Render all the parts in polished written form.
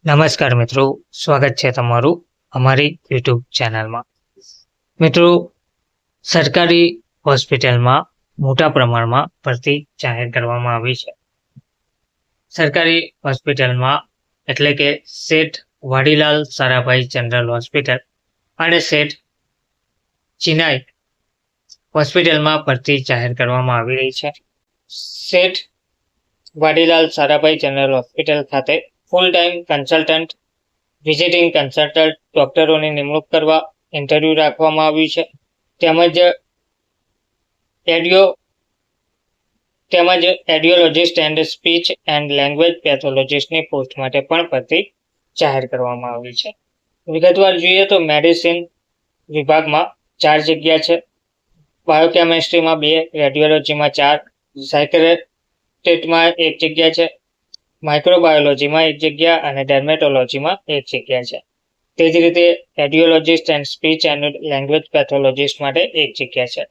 નમસ્કાર મિત્રો, સ્વાગત છે તમારું અમારી યુટ્યુબ ચેનલમાં. મિત્રો, સરકારી હોસ્પિટલમાં મોટા પ્રમાણમાં ભરતી જાહેર કરવામાં આવી છે. સરકારી હોસ્પિટલમાં એટલે કે શેઠ વાડીલાલ સારાભાઈ જનરલ હોસ્પિટલ અને શેઠ ચિનાઈ હોસ્પિટલમાં ભરતી જાહેર કરવામાં આવી રહી છે. શેઠ વાડીલાલ સારાભાઈ જનરલ હોસ્પિટલ ખાતે full time consultant, visiting consultant ડોક્ટરોની નિમણૂક કરવા ઇન્ટરવ્યૂ રાખવામાં આવ્યું છે. તેમજ audiologist and speech and language પેથોલોજિસ્ટની પોસ્ટ માટે પણ ભરતી જાહેર કરવામાં આવી છે. વિગતવાર જોઈએ તો મેડિસિન વિભાગમાં 4 જગ્યા છે, બાયોકેમિસ્ટ્રીમાં 2, રેડિયોલોજીમાં 4, સાયકેટ્રીમાં 1 જગ્યા છે, માઇક્રોબાયોલોજીમાં 1 જગ્યા અને ડર્મેટોલોજીમાં 1 જગ્યા છે. તે જ રીતે audiologist and speech and language pathologist માટે 1 જગ્યા છે.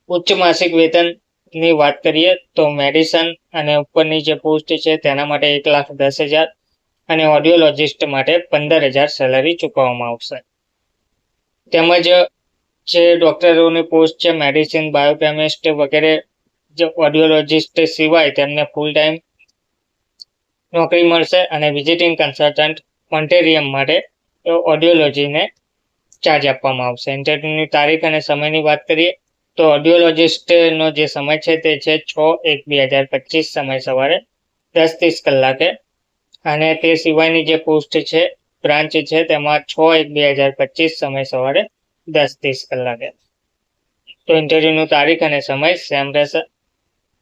ઉચ્ચ માસિક વેતનની વાત કરીએ તો મેડિસન અને ઉપરની જે પોસ્ટ છે તેના માટે 1,10,000 અને ઓડિયોલોજિસ્ટ માટે 15,000 સેલરી ચૂકવવામાં આવશે. તેમજ જે ડોક્ટરોની પોસ્ટ છે મેડિસિન, બાયોકેમિસ્ટ વગેરે જે ઓડિયોલોજિસ્ટ સિવાય તેમને ફૂલ ટાઈમ નોકરી મળશે અને વિઝિટિંગ કન્સલ્ટન્ટ ઓન્ટેરિયમ માટે ઓડિયોલોજીને ચાર્જ આપવામાં આવશે. ઇન્ટરવ્યૂની તારીખ અને સમયની વાત કરીએ તો ઓડિયોલોજિસ્ટનો જે સમય છે તે છે 6/1/2025 સમય સવારે 10:30 કલાકે અને તે સિવાયની જે પોસ્ટ છે બ્રાન્ચ છે તેમાં 6/1/2025 સમય સવારે 10:30 કલાકે. તો ઇન્ટરવ્યૂની તારીખ અને સમય સેમ રહેશે.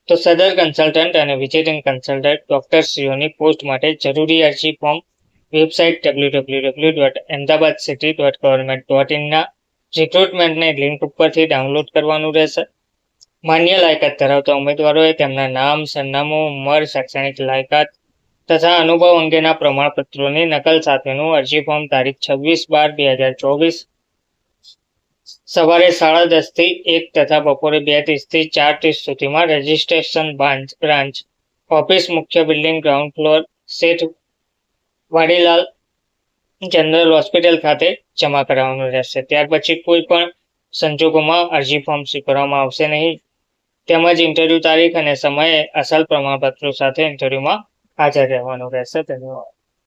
તો સદર કન્સલ્ટન્ટ અને વિઝિટિંગ કન્સલ્ટન્ટ ડોક્ટરશ્રીઓની પોસ્ટ માટે જરૂરી અરજી ફોર્મ વેબસાઇટ www.ahmedabadcity.government.in ના રિક્રુટમેન્ટની લિંક ઉપરથી ડાઉનલોડ કરવાનું રહેશે. માન્ય લાયકાત ધરાવતા ઉમેદવારોએ તેમના નામ, સરનામું, ઉંમર, શૈક્ષણિક લાયકાત તથા અનુભવ અંગેના પ્રમાણપત્રોની નકલ સાથેનું અરજી ફોર્મ તારીખ 26/12/2024 સવારે 10:30 થી 1 તથા બપોરે 2:30 થી 4:30 સુધીમાં રજિસ્ટ્રેશન બ્રાન્ચ ઓફિસ, મુખ્ય બિલ્ડિંગ, ગ્રાઉન્ડ ફ્લોર, શેઠ વાડીલાલ જનરલ હોસ્પિટલ ખાતે જમા કરાવવાનું રહેશે. ત્યાર પછી કોઈ પણ સંજોગોમાં અરજી ફોર્મ સ્વીકારવામાં આવશે નહીં. તેમજ ઇન્ટરવ્યૂ તારીખ અને સમયે અસલ પ્રમાણપત્રો સાથે ઇન્ટરવ્યૂમાં હાજર રહેવાનું રહેશે. ધન્યવાદ.